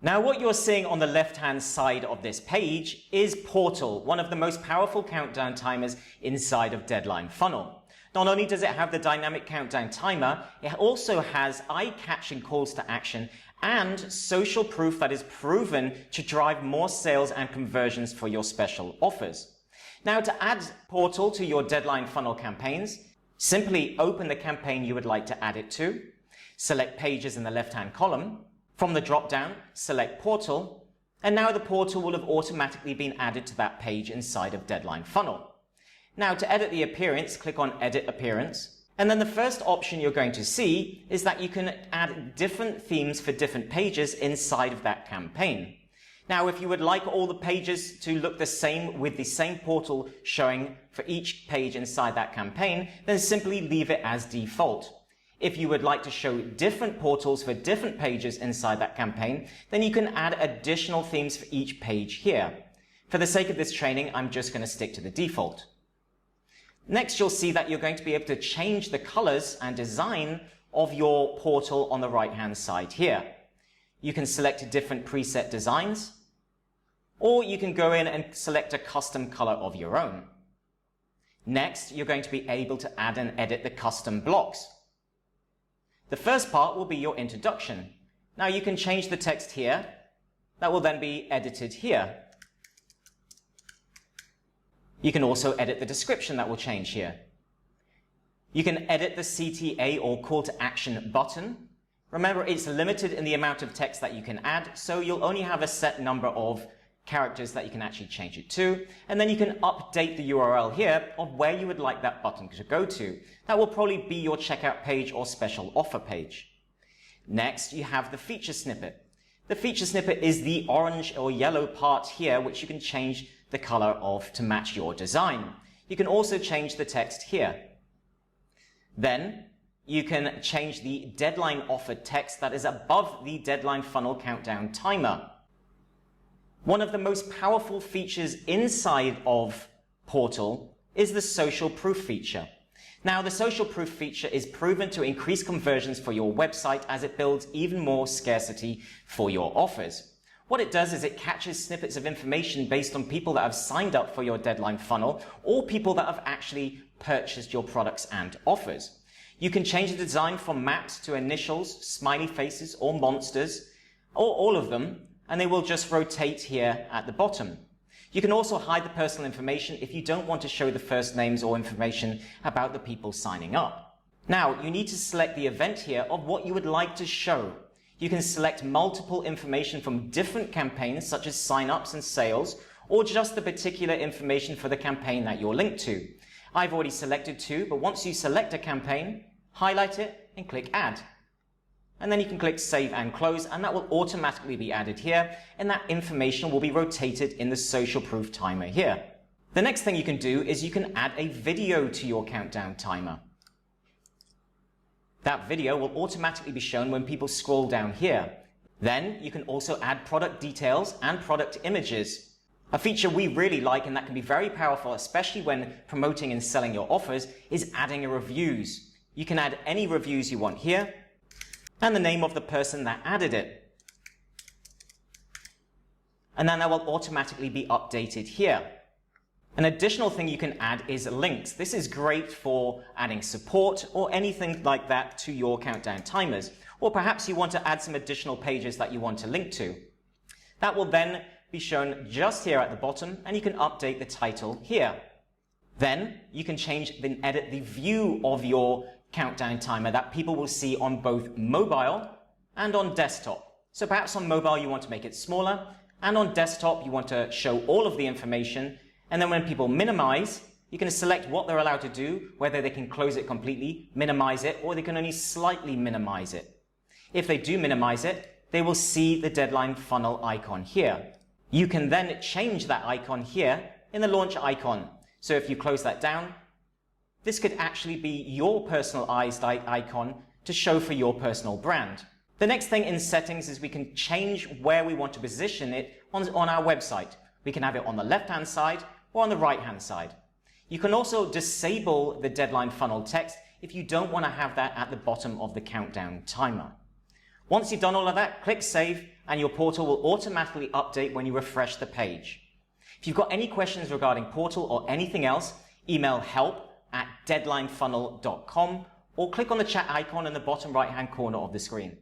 Now what you're seeing on the left-hand side of this page is Portal, one of the most powerful countdown timers inside of Deadline Funnel. Not only does it have the dynamic countdown timer, it also has eye-catching calls to action and social proof that is proven to drive more sales and conversions for your special offers. Now to add Portal to your Deadline Funnel campaigns, simply open the campaign you would like to add it to, select Pages in the left-hand column. From the drop-down, select Portal, and now the portal will have automatically been added to that page inside of Deadline Funnel. Now to edit the appearance, click on Edit Appearance, and then the first option you're going to see is that you can add different themes for different pages inside of that campaign. Now if you would like all the pages to look the same with the same portal showing for each page inside that campaign, then simply leave it as default. If you would like to show different portals for different pages inside that campaign, then you can add additional themes for each page here. For the sake of this training, I'm just going to stick to the default. Next, you'll see that you're going to be able to change the colors and design of your portal on the right-hand side here. You can select different preset designs, or you can go in and select a custom color of your own. Next, you're going to be able to add and edit the custom blocks. The first part will be your introduction. Now you can change the text here. That will then be edited here. You can also edit the description that will change here. You can edit the CTA or call to action button. Remember, it's limited in the amount of text that you can add, so you'll only have a set number of characters that you can actually change it to, and then you can update the URL here of where you would like that button to go to. That will probably be your checkout page or special offer page. Next, you have the feature snippet. The feature snippet is the orange or yellow part here, which you can change the color of to match your design. You can also change the text here. Then you can change the deadline offer text that is above the deadline funnel countdown timer. One of the most powerful features inside of Portal is the social proof feature. Now, the social proof feature is proven to increase conversions for your website as it builds even more scarcity for your offers. What it does is it catches snippets of information based on people that have signed up for your deadline funnel or people that have actually purchased your products and offers. You can change the design from maps to initials, smiley faces, or monsters, or all of them, and they will just rotate here at the bottom. You can also hide the personal information if you don't want to show the first names or information about the people signing up. Now, you need to select the event here of what you would like to show. You can select multiple information from different campaigns such as sign-ups and sales, or just the particular information for the campaign that you're linked to. I've already selected two, but once you select a campaign, highlight it and click Add. And then you can click Save and Close, and that will automatically be added here, and that information will be rotated in the social proof timer here. The next thing you can do is you can add a video to your countdown timer. That video will automatically be shown when people scroll down here. Then you can also add product details and product images. A feature we really like and that can be very powerful, especially when promoting and selling your offers, is adding reviews. You can add any reviews you want here, and the name of the person that added it. And then that will automatically be updated here. An additional thing you can add is links. This is great for adding support or anything like that to your countdown timers. Or perhaps you want to add some additional pages that you want to link to. That will then be shown just here at the bottom, and you can update the title here. Then you can change and edit the view of your countdown timer that people will see on both mobile and on desktop. So perhaps on mobile you want to make it smaller, and on desktop you want to show all of the information, and then when people minimize, you can select what they're allowed to do, whether they can close it completely, minimize it, or they can only slightly minimize it. If they do minimize it, they will see the deadline funnel icon here. You can then change that icon here in the launch icon. So if you close that down, this could actually be your personalized icon to show for your personal brand. The next thing in settings is we can change where we want to position it on our website. We can have it on the left-hand side or on the right-hand side. You can also disable the deadline funnel text if you don't want to have that at the bottom of the countdown timer. Once you've done all of that, click Save, and your portal will automatically update when you refresh the page. If you've got any questions regarding Portal or anything else, email help@deadlinefunnel.com or click on the chat icon in the bottom right-hand corner of the screen.